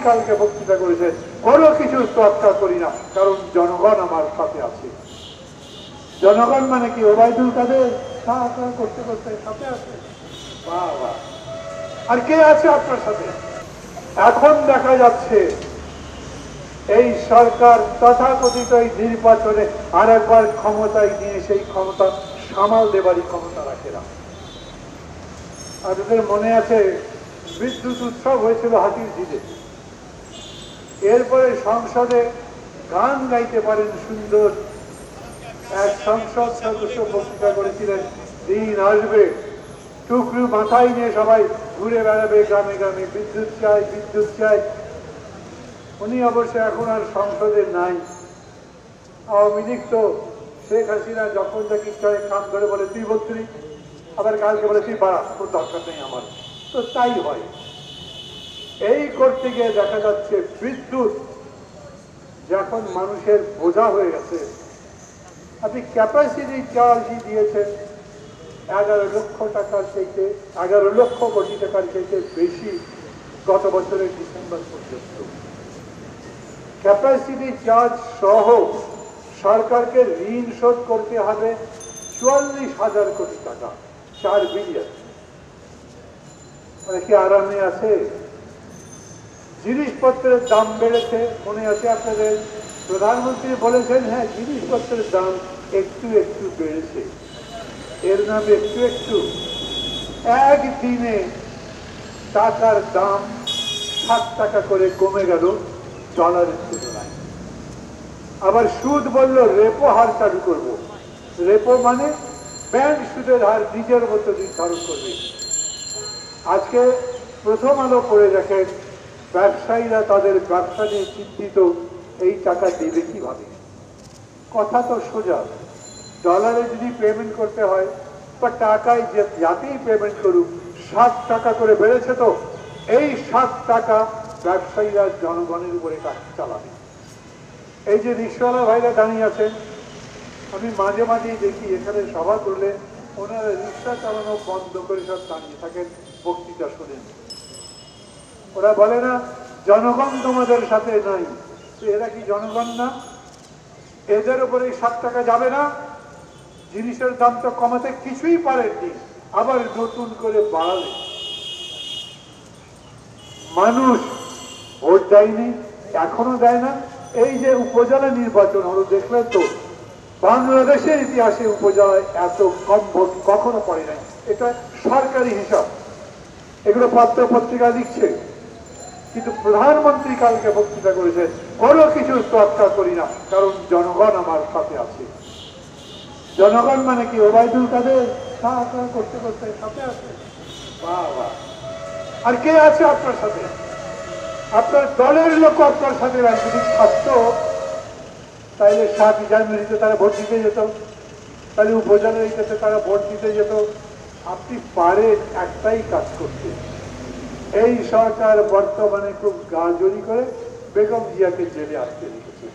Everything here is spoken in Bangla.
কালকে বক্তৃতা করেছেন, কোনো কিছু তোয়াক্কা করি না, কারণ জনগণ আমার সাথে আছে। জনগণ মানে কি? ওবায়দুল কাদের করতে করতে সাথে আছে। বাহ! আর কে আছে আপনার সাথে? এখন দেখা যাচ্ছে এই সরকার তথাকথিত এই নির্বাচনে আর একবার ক্ষমতায় নিয়ে সেই ক্ষমতা সামাল দেবারই ক্ষমতা রাখে না। আপনাদের মনে আছে বিদ্যুৎ উৎসব হয়েছিল হাতিরঝিলে, এরপরে সংসদে গান গাইতে পারেন সুন্দর এক সংসদ সদস্য বক্তৃতা করেছিলেন, দিন আসবে টুকরু মাথায় নিয়ে সবাই ঘুরে বেড়াবে গ্রামে গ্রামে, বিদ্যুৎ চাই বিদ্যুৎ চাই। উনি অবশ্য এখন আর সংসদে নাই। আওয়ামী লীগ তো শেখ হাসিনা যখন যা ইচ্ছা কাম ধরে বলে তুই 32, আবার কালকে বলে তুই বাড়া, তোর দরকার নেই আমার। তো তাই হয়। এই করতে গিয়ে দেখা যাচ্ছে বিদ্যুৎ যখন মানুষের বোঝা হয়ে গেছে, আপনি ক্যাপাসিটি চার্জই দিয়েছেন 11 লক্ষ টাকার চাইতে 11 লক্ষ কোটি টাকার চাইতে বেশি গত বছরের ডিসেম্বর পর্যন্ত। ক্যাপাসিটি চার্জ সহ সরকারকে ঋণ শোধ করতে হবে 44,000 কোটি টাকা, 4 বিলিয়ন। মানে কি আরামে আছে? জিনিসপত্রের দাম বেড়েছে, মনে আছে আপনাদের? প্রধানমন্ত্রী বলেছেন হ্যাঁ জিনিসপত্রের দাম একটু একটু বেড়েছে। এর নাম একটু একটু? একদিনে টাকার দাম 7 টাকা করে কমে গেল ডলারের তুলনায়। আবার সুদ বলল রেপো হার চালু করব। রেপো মানে ব্যাংক সুদের হার নিজের মতো নির্ধারণ করবে। আজকে প্রথম আলো করে দেখেন ব্যবসায়ীরা তাদের ব্যবসা নিয়ে চিন্তিত, এই টাকা দেবে কিভাবে। কথা তো সোজা, ডলারে যদি পেমেন্ট করতে হয় বা টাকায় যাতেই পেমেন্ট করুক 7 টাকা করে বেড়েছে, তো এই 7 টাকা ব্যবসায়ীরা জনগণের উপরে কাজ চালাবে। এই যে রিক্সাওয়ালা ভাইরা দাঁড়িয়ে আছেন, আমি মাঝে মাঝেই দেখি এখানে সভা করলে ওনারা রিক্সা চালানো বন্ধ করে সব দাঁড়িয়ে থাকেন, বক্তৃতা শোনেন। ওরা বলে না জনগণ তোমাদের সাথে নাই, তো এরা কি জনগণ না? এদের উপরে 7 টাকা যাবে না? জিনিসের দাম তো কমাতে কিছুই পারেননি, আবার নতুন করে বাড়ালে। মানুষ ভোট দেয়নি, এখনো দেয় না। এই যে উপজেলা নির্বাচন হলো, দেখলেন তো বাংলাদেশের ইতিহাসে উপজেলায় এত কম ভোট কখনো পড়ে নাই। এটা সরকারি হিসাব, এগুলো পত্র পত্রিকা লিখছে। কিন্তু প্রধানমন্ত্রী কালকে বক্তৃতা করেছেন, কোনো কিছু তোয়াক্কা করি না, কারণ জনগণ আমার সাথে আছে। জনগণ মানে কি? ওবায়দুল কাদের করতে করতে সাথে আছে। বাহ! আর কে আছে আপনার সাথে? আপনার দলের লোক আপনার সাথে যদি থাকতো তাহলে 7 জানুয়ারিতে তারা ভোট দিতে যেত, তাহলে উপজেলায় তারা ভোট দিতে যেত। আপনি পারেন একটাই কাজ করতে। এই সরকার বর্তমানে খুব গাজনি করে বেগম জিয়াকে জেলে আটকে রেখেছে।